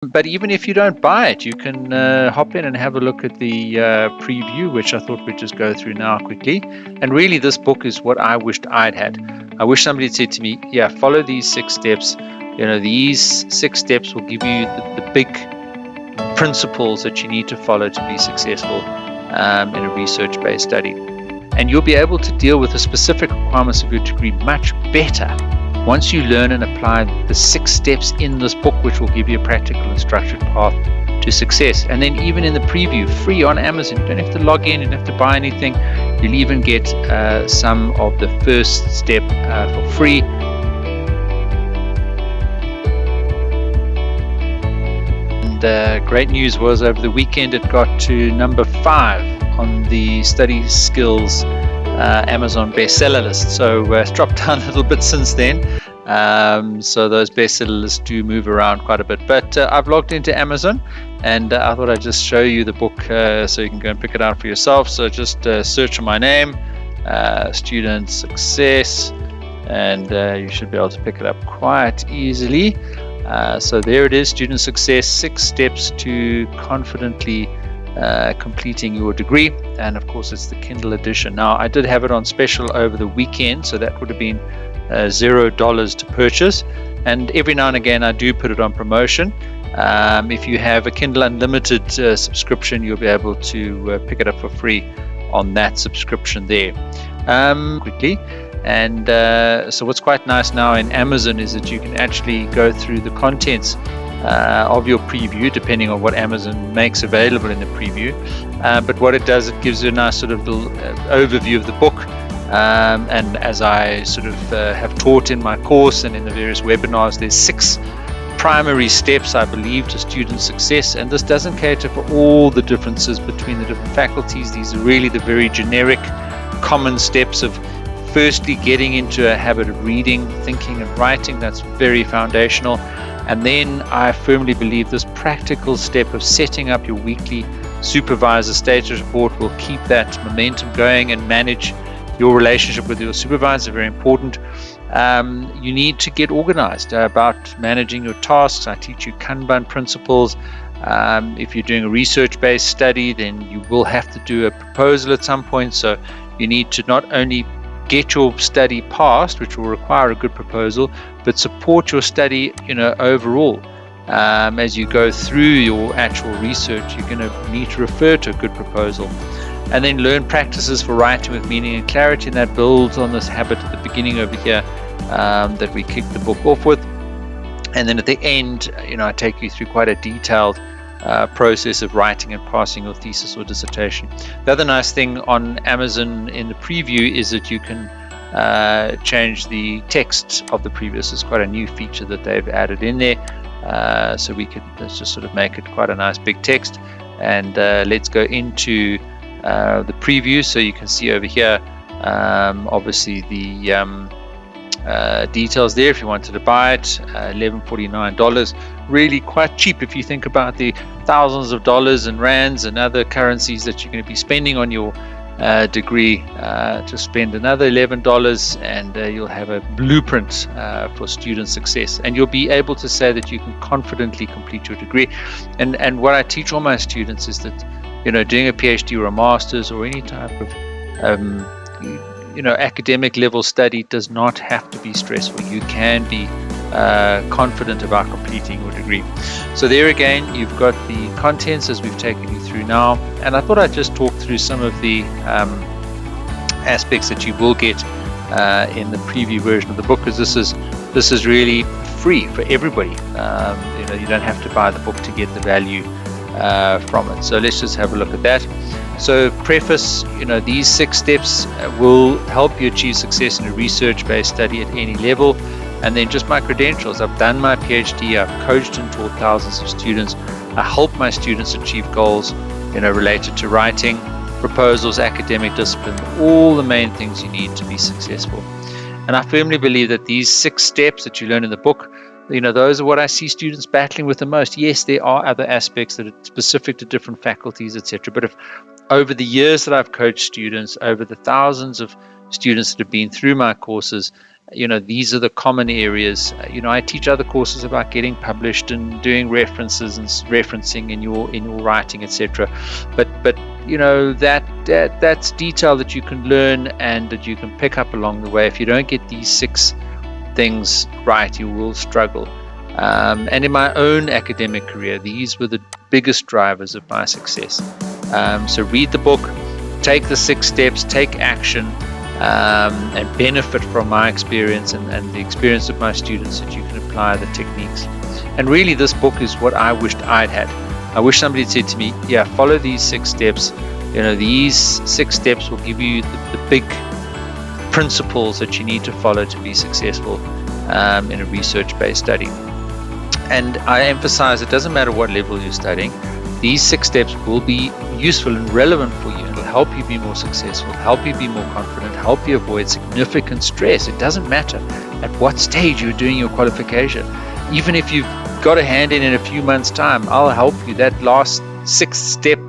But even if you don't buy it, you can hop in and have a look at the preview, which I thought we'd just go through now quickly. And really, this book is what I wished I'd had. I wish somebody had said to me, yeah, follow these 6 steps. These 6 steps will give you the big principles that you need to follow to be successful in a research-based study. And you'll be able to deal with the specific requirements of your degree much better once you learn and apply the 6 steps in this book, which will give you a practical and structured path to success. And then even in the preview, free on Amazon, you don't have to log in, you don't have to buy anything. You'll even get some of the first step for free. And great news was over the weekend it got to number 5 on the study skills Amazon bestseller list. So it's dropped down a little bit since then. So those bestseller lists do move around quite a bit. But I've logged into Amazon, and I thought I'd just show you the book so you can go and pick it out for yourself. So just search for my name, Student Success, and you should be able to pick it up quite easily. So there it is, Student Success, 6 steps to confidently completing your degree. And of course it's the Kindle edition. Now I did have it on special over the weekend, so that would have been $0 to purchase, and every now and again I do put it on promotion. If you have a Kindle Unlimited subscription, you'll be able to pick it up for free on that subscription there. Quickly. And so what's quite nice now in Amazon is that you can actually go through the contents of your preview, depending on what Amazon makes available in the preview. But what it does, it gives you a nice sort of little overview of the book. And as I sort of have taught in my course and in the various webinars, there's 6 primary steps, I believe, to student success. And this doesn't cater for all the differences between the different faculties. These are really the very generic, common steps of firstly getting into a habit of reading, thinking, and writing. That's very foundational. And then I firmly believe this practical step of setting up your weekly supervisor status report will keep that momentum going and manage your relationship with your supervisor. Very important. You need to get organized about managing your tasks. I teach you Kanban principles. If you're doing a research-based study, then you will have to do a proposal at some point. So you need to not only get your study passed, which will require a good proposal, but support your study, overall. As you go through your actual research, you're going to need to refer to a good proposal. And then learn practices for writing with meaning and clarity, and that builds on this habit at the beginning over here that we kicked the book off with. And then at the end, I take you through quite a detailed process of writing and passing your thesis or dissertation. The other nice thing on Amazon in the preview is that you can change the text of the preview. This is quite a new feature that they've added in there. So let's just sort of make it quite a nice big text. And let's go into the preview. So you can see over here, obviously the details there if you wanted to buy it. $11.49, really quite cheap if you think about the thousands of dollars and rands and other currencies that you're going to be spending on your degree. To spend another $11 and you'll have a blueprint for student success, and you'll be able to say that you can confidently complete your degree. And what I teach all my students is that doing a PhD or a master's or any type of academic level study does not have to be stressful. You can be confident about completing your degree. So there again, you've got the contents as we've taken you through now, and I thought I'd just talk through some of the aspects that you will get in the preview version of the book, because this is really free for everybody. You don't have to buy the book to get the value from it. So let's just have a look at that. So preface, these 6 steps will help you achieve success in a research-based study at any level. And then just my credentials. I've done my PhD, I've coached and taught thousands of students. I help my students achieve goals, related to writing, proposals, academic discipline, all the main things you need to be successful. And I firmly believe that these 6 steps that you learn in the book, those are what I see students battling with the most. Yes, there are other aspects that are specific to different faculties, etc. But if over the years that I've coached students, over the thousands of students that have been through my courses, these are the common areas. I teach other courses about getting published and doing references and referencing in your writing, etc. But that's detail that you can learn and that you can pick up along the way. If you don't get these 6 things right, you will struggle. And in my own academic career, these were the biggest drivers of my success. So read the book, take the 6 steps, take action, and benefit from my experience and the experience of my students, that you can apply the techniques. And really, this book is what I wished I'd had. I wish somebody had said to me, yeah, follow these 6 steps. These 6 steps will give you the big principles that you need to follow to be successful in a research-based study. And I emphasize, it doesn't matter what level you're studying, these 6 steps will be useful and relevant for you. It'll help you be more successful, help you be more confident, help you avoid significant stress. It doesn't matter at what stage you're doing your qualification. Even if you've got a hand in a few months' time, I'll help you. That last 6th step,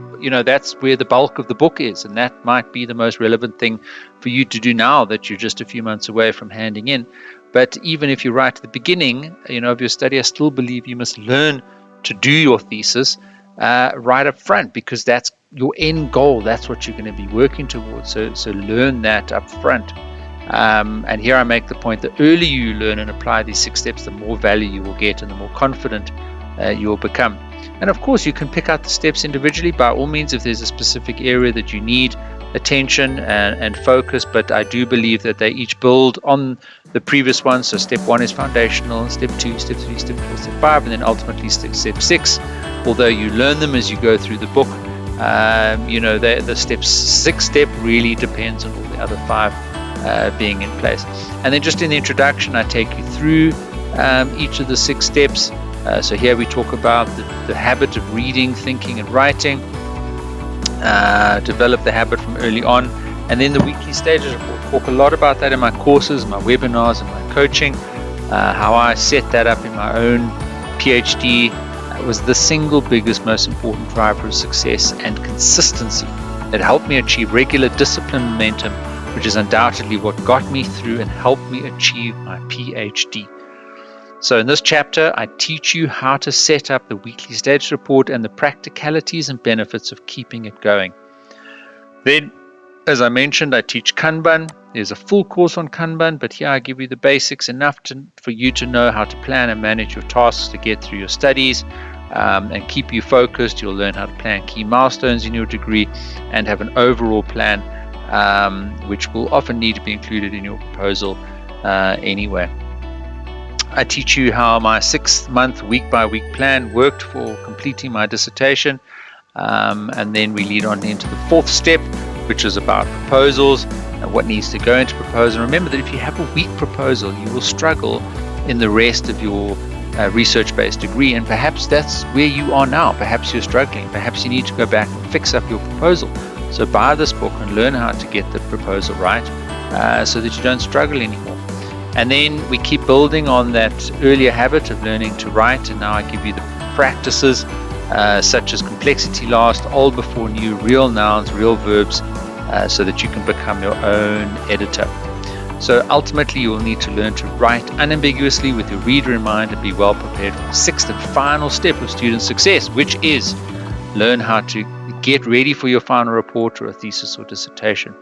that's where the bulk of the book is, and that might be the most relevant thing for you to do now that you're just a few months away from handing in. But even if you're right at the beginning, of your study, I still believe you must learn to do your thesis right up front, because that's your end goal. That's what you're going to be working towards. So learn that up front. And here I make the point, the earlier you learn and apply these 6 steps, the more value you will get and the more confident you will become. And of course, you can pick out the steps individually by all means if there's a specific area that you need attention and focus, but I do believe that they each build on the previous one. So step 1 is foundational, step 2, step 3, step 4, step 5, and then ultimately step 6. Although you learn them as you go through the book, the step 6 step really depends on all the other 5 being in place. And then just in the introduction, I take you through each of the 6 steps. So here we talk about the habit of reading, thinking, and writing. Develop the habit from early on. And then the weekly stages, I talk a lot about that in my courses, my webinars, and my coaching. How I set that up in my own PhD was the single biggest, most important driver of success and consistency that helped me achieve regular discipline momentum, which is undoubtedly what got me through and helped me achieve my PhD. So in this chapter, I teach you how to set up the weekly status report and the practicalities and benefits of keeping it going. Then, as I mentioned, I teach Kanban. There's a full course on Kanban, but here I give you the basics, enough for you to know how to plan and manage your tasks to get through your studies and keep you focused. You'll learn how to plan key milestones in your degree and have an overall plan, which will often need to be included in your proposal anyway. I teach you how my 6-month week-by-week plan worked for completing my dissertation, and then we lead on into the 4th step, which is about proposals and what needs to go into proposal. Remember that if you have a weak proposal, you will struggle in the rest of your research-based degree, and perhaps that's where you are now. Perhaps you're struggling. Perhaps you need to go back and fix up your proposal. So buy this book and learn how to get the proposal right so that you don't struggle anymore. And then we keep building on that earlier habit of learning to write, and now I give you the practices such as complexity last, old before new, real nouns, real verbs, so that you can become your own editor. So ultimately, you will need to learn to write unambiguously with your reader in mind and be well prepared for the 6th and final step of student success, which is learn how to get ready for your final report or a thesis or dissertation.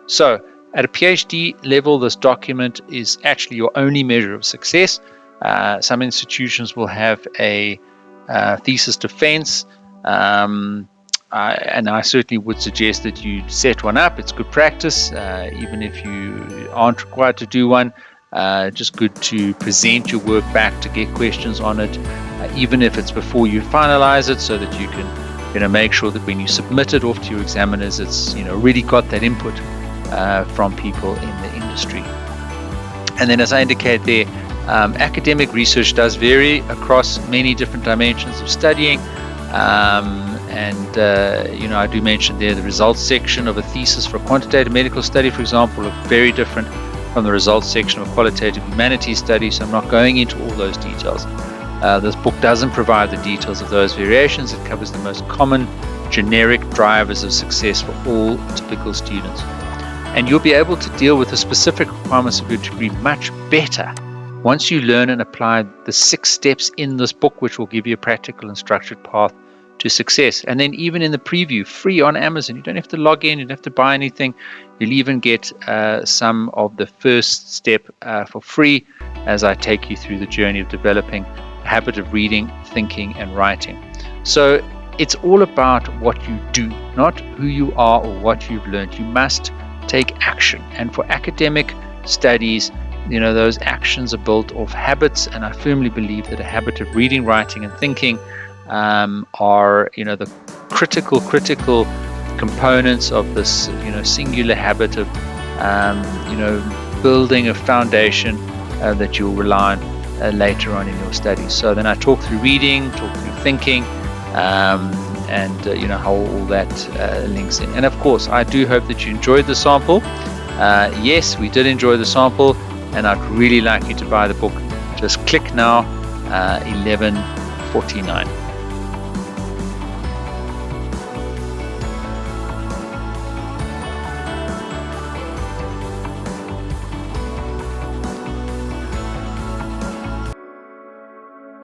So at a PhD level, this document is actually your only measure of success. Some institutions will have a thesis defense, and I certainly would suggest that you set one up. It's good practice, even if you aren't required to do one. Just good to present your work back to get questions on it, even if it's before you finalize it, so that you can make sure that when you submit it off to your examiners, it's really got that input from people in the industry. And then, as I indicate there, academic research does vary across many different dimensions of studying, and I do mention there the results section of a thesis for a quantitative medical study, for example, are very different from the results section of a qualitative humanities study, so I'm not going into all those details. This book doesn't provide the details of those variations. It covers the most common generic drivers of success for all typical students. And you'll be able to deal with the specific requirements of your degree much better once you learn and apply the 6 steps in this book, which will give you a practical and structured path to success. And then even in the preview, free on Amazon, you don't have to log in, you don't have to buy anything. You'll even get some of the first step for free as I take you through the journey of developing a habit of reading, thinking, and writing. So it's all about what you do, not who you are or what you've learned. You must take action. And for academic studies, those actions are built off habits, and I firmly believe that a habit of reading, writing, and thinking are the critical components of this singular habit of building a foundation that you'll rely on later on in your studies. So then I talk through reading, talk through thinking, and how all that links in. And of course, I do hope that you enjoyed the sample. Yes, we did enjoy the sample, and I'd really like you to buy the book. Just click now, 11:49.